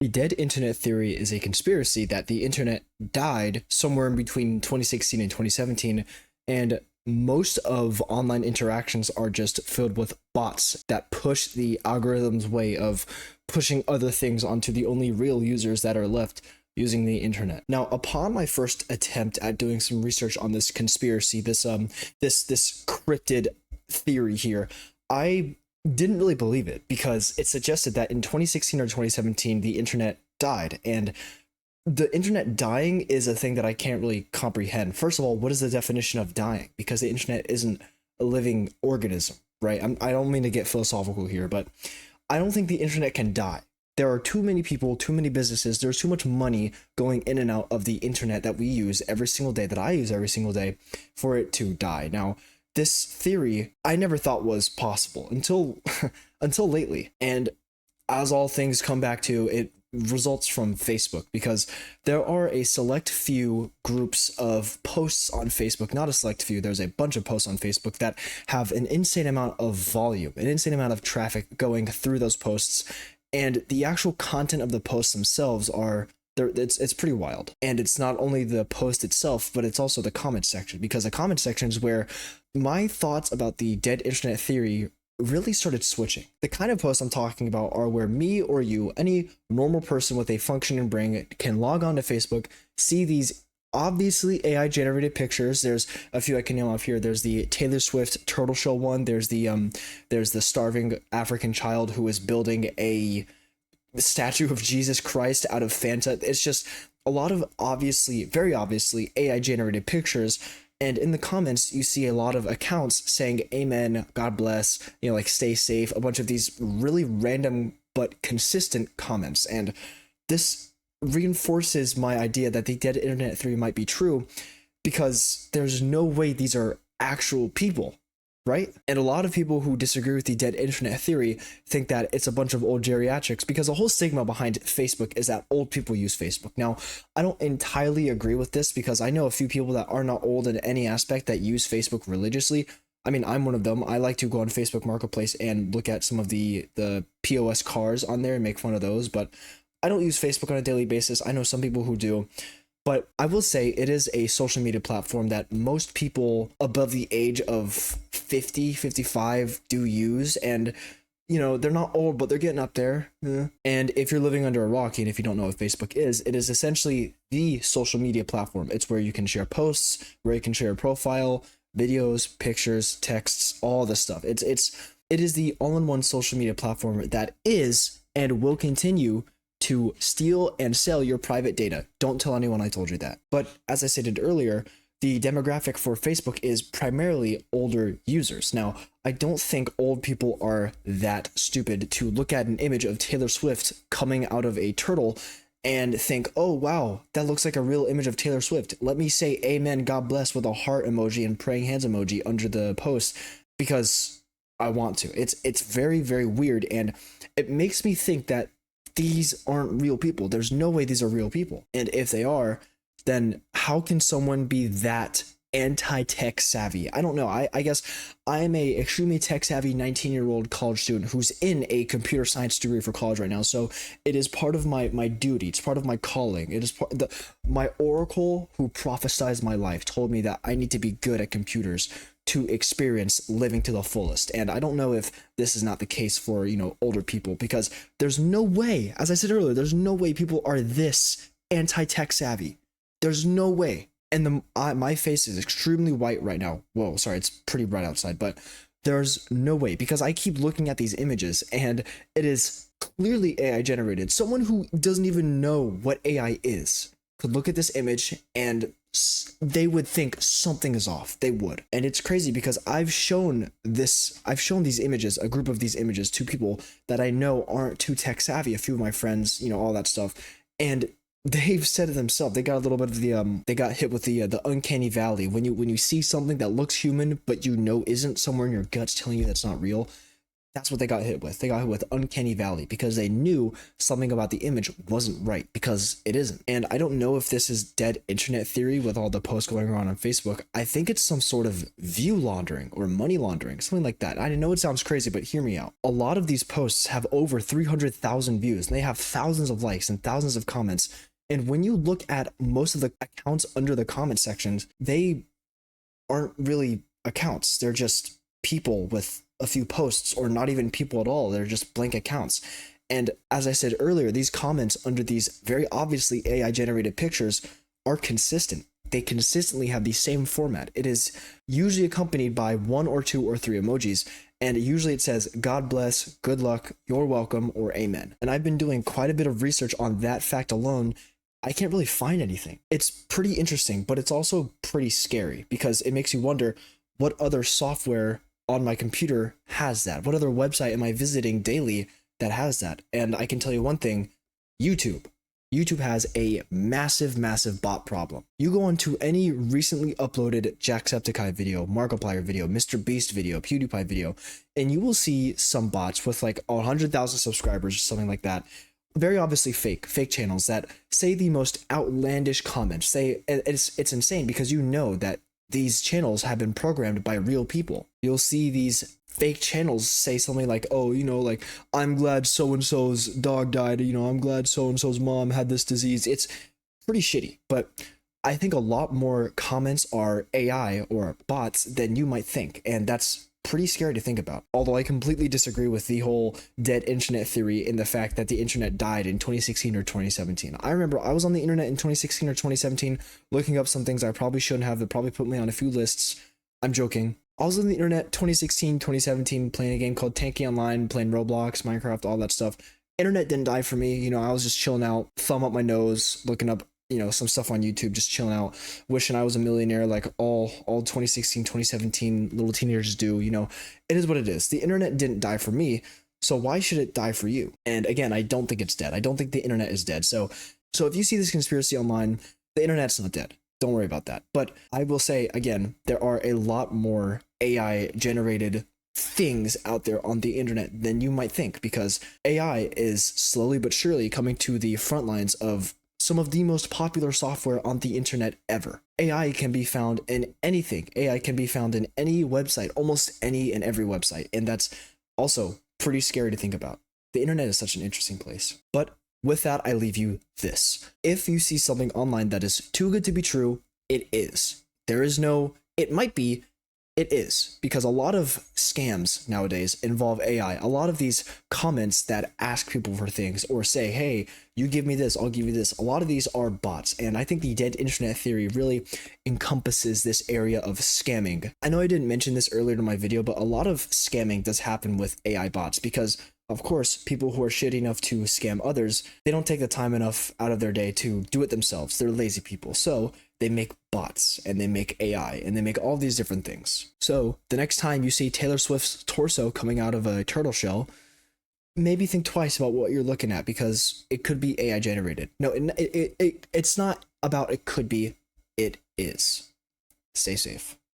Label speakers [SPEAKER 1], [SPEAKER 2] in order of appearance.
[SPEAKER 1] The dead internet theory is a conspiracy that the internet died somewhere in between 2016 and 2017, and most of online interactions are just filled with bots that push the algorithm's way of pushing other things onto the only real users that are left using the internet. Now, upon my first attempt at doing some research on this conspiracy, this cryptid theory here, I didn't really believe it because it suggested that in 2016 or 2017 the internet died, and the internet dying is a thing that I can't really comprehend. First of all, what is the definition of dying? Because the internet isn't a living organism, right? I don't mean to get philosophical here, but I don't think the internet can die. There are too many people, too many businesses, there's too much money going in and out of the internet that we use every single day, that I use every single day, for it to die. Now, this theory I never thought was possible until until lately. And as all things come back to, it results from Facebook, because there are a select few groups of posts on Facebook, not a select few, there's a bunch of posts on Facebook that have an insane amount of volume, an insane amount of traffic going through those posts, and the actual content of the posts themselves are it's pretty wild. And it's not only the post itself, but it's also the comment section, because the comment section is where my thoughts about the dead internet theory really started switching. The kind of posts I'm talking about are where me or you, any normal person with a functioning brain, can log on to Facebook, see these obviously AI generated pictures. There's a few I can name off here. There's the Taylor Swift turtle shell one. There's the starving African child who is building a statue of Jesus Christ out of Fanta. It's just a lot of obviously, very obviously AI generated pictures. And in the comments, you see a lot of accounts saying amen, God bless, like stay safe, a bunch of these really random but consistent comments. And this reinforces my idea that the dead internet theory might be true, because there's no way these are actual people, right? And a lot of people who disagree with the dead internet theory think that it's a bunch of old geriatrics, because the whole stigma behind Facebook is that old people use Facebook. Now, I don't entirely agree with this, because I know a few people that are not old in any aspect that use Facebook religiously. I mean, I'm one of them. I like to go on Facebook Marketplace and look at some of the POS cars on there and make fun of those, but I don't use Facebook on a daily basis. I know some people who do. But I will say it is a social media platform that most people above the age of 50, 55 do use. And, they're not old, but they're getting up there. Yeah. And if you're living under a rock, and if you don't know what Facebook is, it is essentially the social media platform. It's where you can share posts, where you can share a profile, videos, pictures, texts, all this stuff. It is the all-in-one social media platform that is and will continue to steal and sell your private data. Don't tell anyone I told you that. But as I stated earlier, the demographic for Facebook is primarily older users. Now, I don't think old people are that stupid to look at an image of Taylor Swift coming out of a turtle and think, oh, wow, that looks like a real image of Taylor Swift. Let me say amen, God bless, with a heart emoji and praying hands emoji under the post, because I want to. It's very, very weird, and it makes me think that these aren't real people. There's no way these are real people. And if they are, then how can someone be that anti-tech savvy? I don't know. I guess I'm a extremely tech savvy 19-year-old college student who's in a computer science degree for college right now. So it is part of my duty. It's part of my calling. It is my oracle who prophesized my life told me that I need to be good at computers to experience living to the fullest. And I don't know if this is not the case for, older people, because there's no way, as I said earlier, there's no way people are this anti-tech savvy. There's no way. And my face is extremely white right now. Whoa, sorry, it's pretty bright outside, but there's no way, because I keep looking at these images and it is clearly AI generated. Someone who doesn't even know what AI is could look at this image and they would think something is off. They would. And it's crazy, because I've shown these images, a group of these images, to people that I know aren't too tech savvy, a few of my friends, all that stuff. And they've said it themselves. They got a little bit of they got hit with the uncanny valley. When you see something that looks human, but isn't, somewhere in your guts telling you that's not real. That's what they got hit with. They got hit with uncanny valley because they knew something about the image wasn't right, because it isn't. And I don't know if this is dead internet theory with all the posts going on Facebook. I think it's some sort of view laundering or money laundering, something like that. I know it sounds crazy, but hear me out. A lot of these posts have over 300,000 views, and they have thousands of likes and thousands of comments. And when you look at most of the accounts under the comment sections, they aren't really accounts. They're just people with a few posts, or not even people at all. They're just blank accounts. And as I said earlier, these comments under these very obviously AI generated pictures are consistent. They consistently have the same format. It is usually accompanied by 1 or 2 or 3 emojis, and usually it says God bless, good luck, you're welcome, or amen. And I've been doing quite a bit of research on that fact alone. I can't really find anything. It's pretty interesting, but it's also pretty scary because it makes you wonder, what other software on my computer has that? What other website am I visiting daily that has that? And I can tell you one thing, YouTube. YouTube has a massive, massive bot problem. You go onto any recently uploaded Jacksepticeye video, Markiplier video, Mr. Beast video, PewDiePie video, and you will see some bots with like 100,000 subscribers or something like that. Very obviously fake channels that say the most outlandish comments. It's insane because you know that these channels have been programmed by real people. You'll see these fake channels say something like, oh, like, I'm glad so-and-so's dog died, I'm glad so-and-so's mom had this disease. It's pretty shitty, but I think a lot more comments are AI or bots than you might think, and that's pretty scary to think about. Although I completely disagree with the whole dead internet theory in the fact that the internet died in 2016 or 2017. I remember I was on the internet in 2016 or 2017 looking up some things I probably shouldn't have, that probably put me on a few lists. I'm joking. I was on the internet 2016, 2017 playing a game called Tanky Online, playing Roblox, Minecraft, all that stuff. Internet didn't die for me. I was just chilling out, thumb up my nose, looking up some stuff on YouTube, just chilling out, wishing I was a millionaire like all 2016, 2017 little teenagers do. It is what it is. The internet didn't die for me, so why should it die for you? And again, I don't think it's dead. I don't think the internet is dead. So if you see this conspiracy online, the internet's not dead. Don't worry about that. But I will say again, there are a lot more AI generated things out there on the internet than you might think, because AI is slowly but surely coming to the front lines of some of the most popular software on the internet ever. AI can be found in anything. AI can be found in any website, almost any and every website. And that's also pretty scary to think about. The internet is such an interesting place. But with that, I leave you this. If you see something online that is too good to be true, it is. There is no, it might be, it is, because a lot of scams nowadays involve AI. A lot of these comments that ask people for things or say, hey, you give me this, I'll give you this. A lot of these are bots. And I think the dead internet theory really encompasses this area of scamming. I know I didn't mention this earlier in my video, but a lot of scamming does happen with AI bots because, of course, people who are shitty enough to scam others, they don't take the time enough out of their day to do it themselves. They're lazy people. So they make bots and they make AI and they make all these different things. So the next time you see Taylor Swift's torso coming out of a turtle shell, maybe think twice about what you're looking at, because it could be AI generated. No, it's not about it could be, it is. Stay safe.